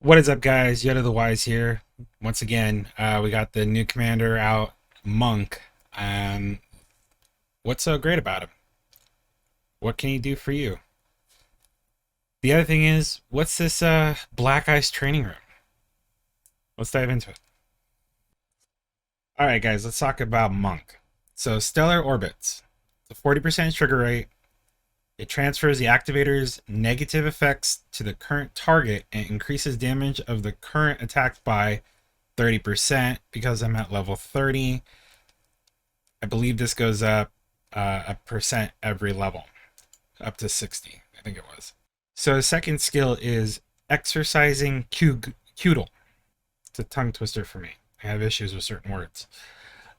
What is up, guys? YodaDaWise here. Once again, we got the new commander out, Monk. What's so great about him? What can he do for you? The other thing is, what's this Black Ice training room? Let's dive into it. Alright, guys, let's talk about Monk. So, Stellar Orbits. It's a 40% trigger rate. It transfers the activator's negative effects to the current target and increases damage of the current attack by 30% because I'm at level 30. I believe this goes up a percent every level, up to 60, I think it was. So the second skill is exercising Cudel. It's a tongue twister for me. I have issues with certain words.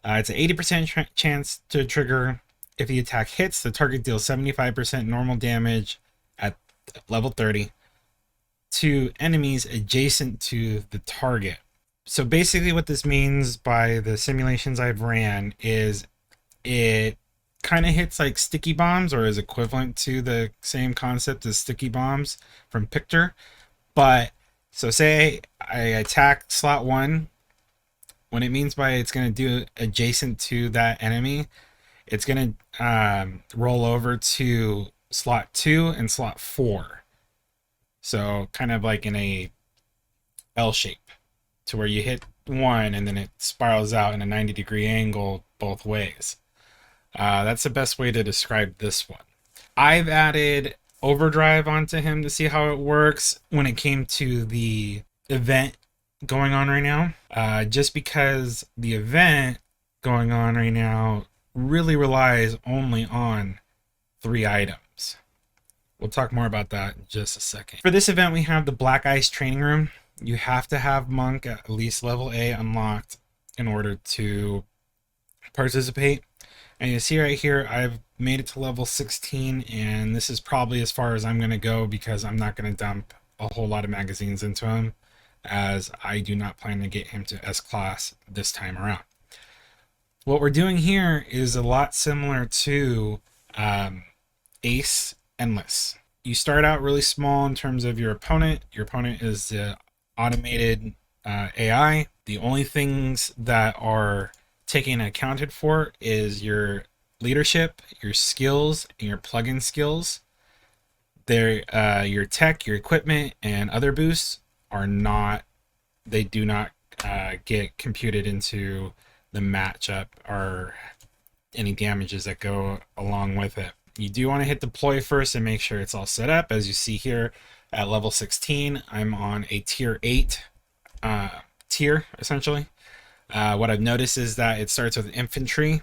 It's an 80% chance to trigger. If the attack hits, the target deals 75% normal damage at level 30 to enemies adjacent to the target. So basically what this means by the simulations I've ran is it kind of hits like sticky bombs, or is equivalent to the same concept as sticky bombs from Pictor. But so say I attack slot 1, what it means by it's going to do adjacent to that enemy, it's going to roll over to slot 2 and slot 4. So kind of like in a L shape, to where you hit one and then it spirals out in a 90-degree angle both ways. That's the best way to describe this one. I've added overdrive onto him to see how it works when it came to the event going on right now. Just because the event going on right now really relies only on 3 items. We'll talk more about that in just a second. For this event, we have the Black Ice training room. You have to have Monk at least level A unlocked in order to participate. And you see right here, I've made it to level 16, and this is probably as far as I'm going to go because I'm not going to dump a whole lot of magazines into him, as I do not plan to get him to S class this time around. What we're doing here is a lot similar to Ace Endless. You start out really small in terms of your opponent. Your opponent is the automated AI. The only things that are taken accounted for is your leadership, your skills, and your plugin skills. Your tech, your equipment, and other boosts are not, they do not get computed into the matchup or any damages that go along with it. You do want to hit deploy first and make sure it's all set up. As you see here at level 16, I'm on a tier 8 tier essentially. What I've noticed is that it starts with infantry,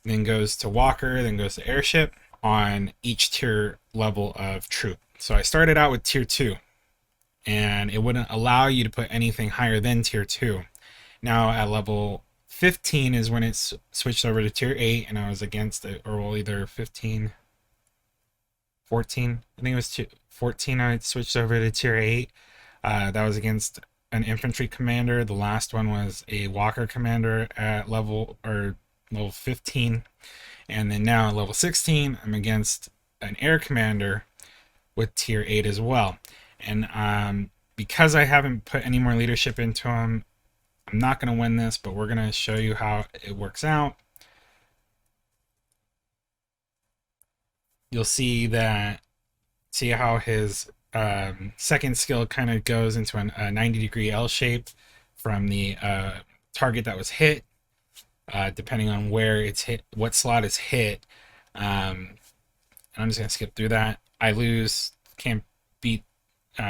then goes to walker, then goes to airship on each tier level of troop. So I started out with tier 2, and it wouldn't allow you to put anything higher than tier 2. Now at level 15 is when it's switched over to tier 8, and I was against it, or well, either 15, 14, I think it was 14, I switched over to tier 8. That was against an infantry commander. The last one was a walker commander at level 15, and then now at level 16 I'm against an air commander with tier 8 as well. And because I haven't put any more leadership into him, I'm not going to win this, but we're going to show you how it works out. You'll see how his second skill kind of goes into a 90-degree L shape from the target that was hit, depending on where it's hit, what slot is hit. And I'm just going to skip through that. I lose, can't beat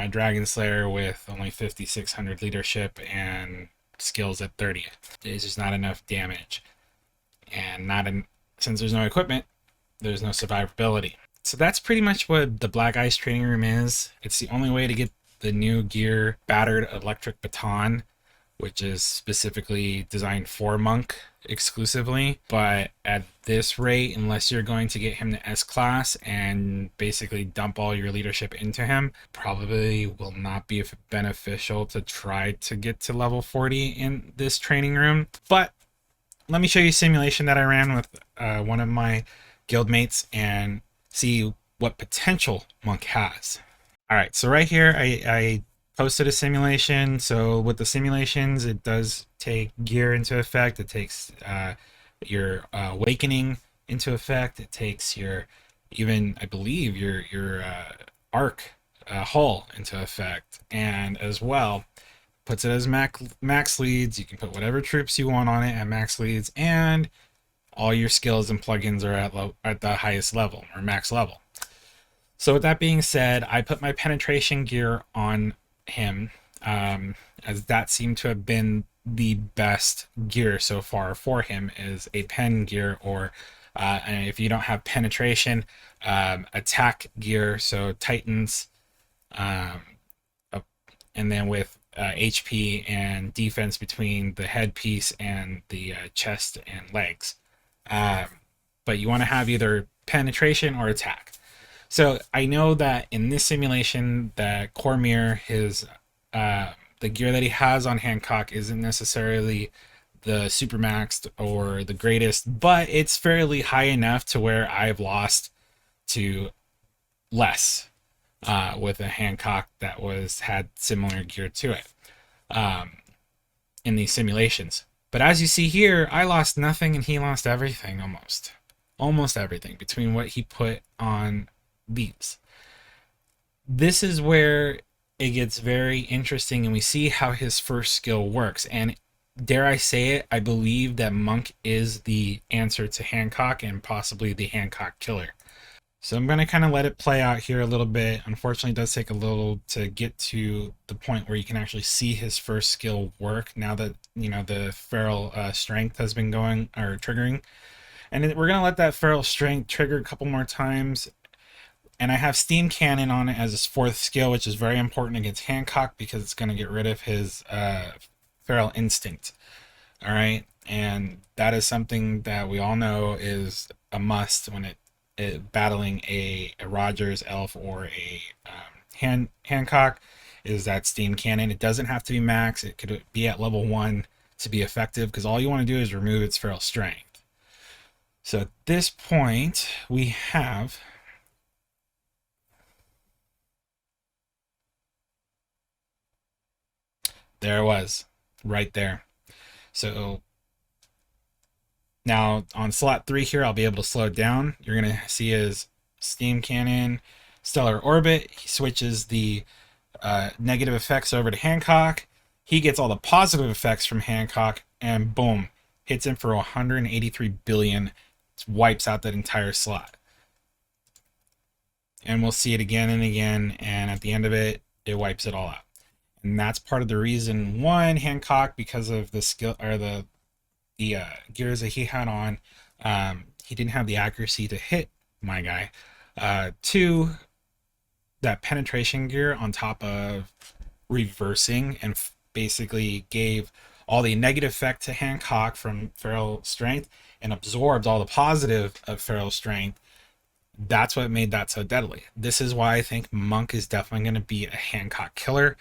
Dragon Slayer with only 5,600 leadership and skills at 30. It's just not enough damage. And since there's no equipment, there's no survivability. So that's pretty much what the Black Ice training room is. It's the only way to get the new gear, Battered Electric Baton, which is specifically designed for Monk exclusively. But at this rate, unless you're going to get him to S class and basically dump all your leadership into him, probably will not be beneficial to try to get to level 40 in this training room. But let me show you a simulation that I ran with one of my guildmates and see what potential Monk has. All right, so right here I posted a simulation. So with the simulations, it does take gear into effect. It takes your awakening into effect. It takes your, even I believe your arc hull into effect, and as well puts it as max leads. You can put whatever troops you want on it at max leads, and all your skills and plugins are at the highest level or max level. So with that being said, I put my penetration gear on him, as that seemed to have been the best gear so far for him, is a pen gear, or and if you don't have penetration, attack gear, so Titans, um, and then with HP and defense between the headpiece and the chest and legs. Um, but you want to have either penetration or attack. So I know that in this simulation, that Cormier, the gear that he has on Hancock isn't necessarily the supermaxed or the greatest, but it's fairly high enough to where I've lost to less with a Hancock that had similar gear to it in these simulations. But as you see here, I lost nothing and he lost everything, almost everything between what he put on these. This is where it gets very interesting, and we see how his first skill works. And dare I say it, I believe that Monk is the answer to Hancock, and possibly the Hancock killer. So I'm going to kind of let it play out here a little bit. Unfortunately, it does take a little to get to the point where you can actually see his first skill work, now that, you know, the feral strength has been going or triggering. And we're going to let that feral strength trigger a couple more times. And I have Steam Cannon on it as his fourth skill, which is very important against Hancock because it's going to get rid of his feral instinct. All right. And that is something that we all know is a must when it battling a Rogers elf or a Hancock, is that Steam Cannon. It doesn't have to be max. It could be at level 1 to be effective, because all you want to do is remove its feral strength. So at this point, we have there it was, right there. So now on slot 3 here, I'll be able to slow it down. You're going to see his Steam Cannon, Stellar Orbit. He switches the negative effects over to Hancock. He gets all the positive effects from Hancock, and boom, hits him for 183 billion. It wipes out that entire slot. And we'll see it again and again, and at the end of it, it wipes it all out. And that's part of the reason, one, Hancock, because of the skill or the gears that he had on, he didn't have the accuracy to hit my guy. Two, that penetration gear on top of reversing and basically gave all the negative effect to Hancock from feral strength and absorbed all the positive of feral strength. That's what made that so deadly. This is why I think Monk is definitely going to be a Hancock killer.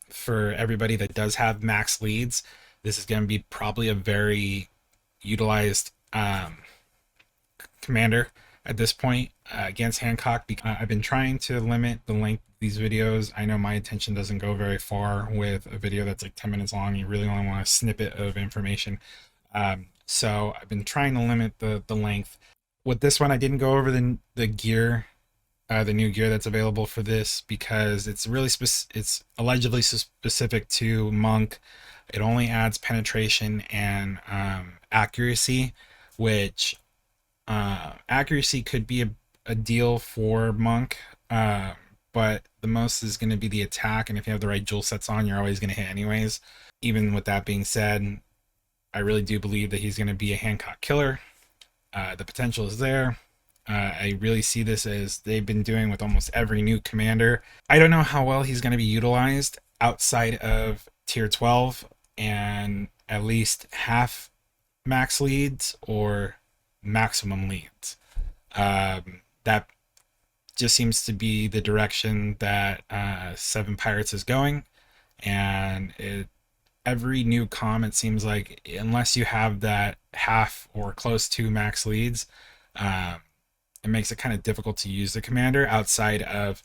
For everybody that does have max leads, this is going to be probably a very utilized commander at this point against Hancock. Because I've been trying to limit the length of these videos. I know my attention doesn't go very far with a video that's like 10 minutes long. You really only want a snippet of information. So I've been trying to limit the length. With this one, I didn't go over the gear, the new gear that's available for this, because it's really it's allegedly specific to Monk. It only adds penetration and accuracy, which accuracy could be a deal for Monk, but the most is going to be the attack, and if you have the right jewel sets on, you're always going to hit anyways. Even with that being said, I really do believe that he's going to be a Hancock killer. The potential is there. I really see this as they've been doing with almost every new commander. I don't know how well he's going to be utilized outside of tier 12 and at least half max leads or maximum leads. That just seems to be the direction that Seven Pirates is going, and every new com, it seems like, unless you have that half or close to max leads, it makes it kind of difficult to use the commander outside of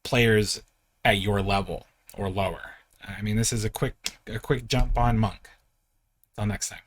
players at your level or lower. I mean, this is a quick jump on Monk. Until next time.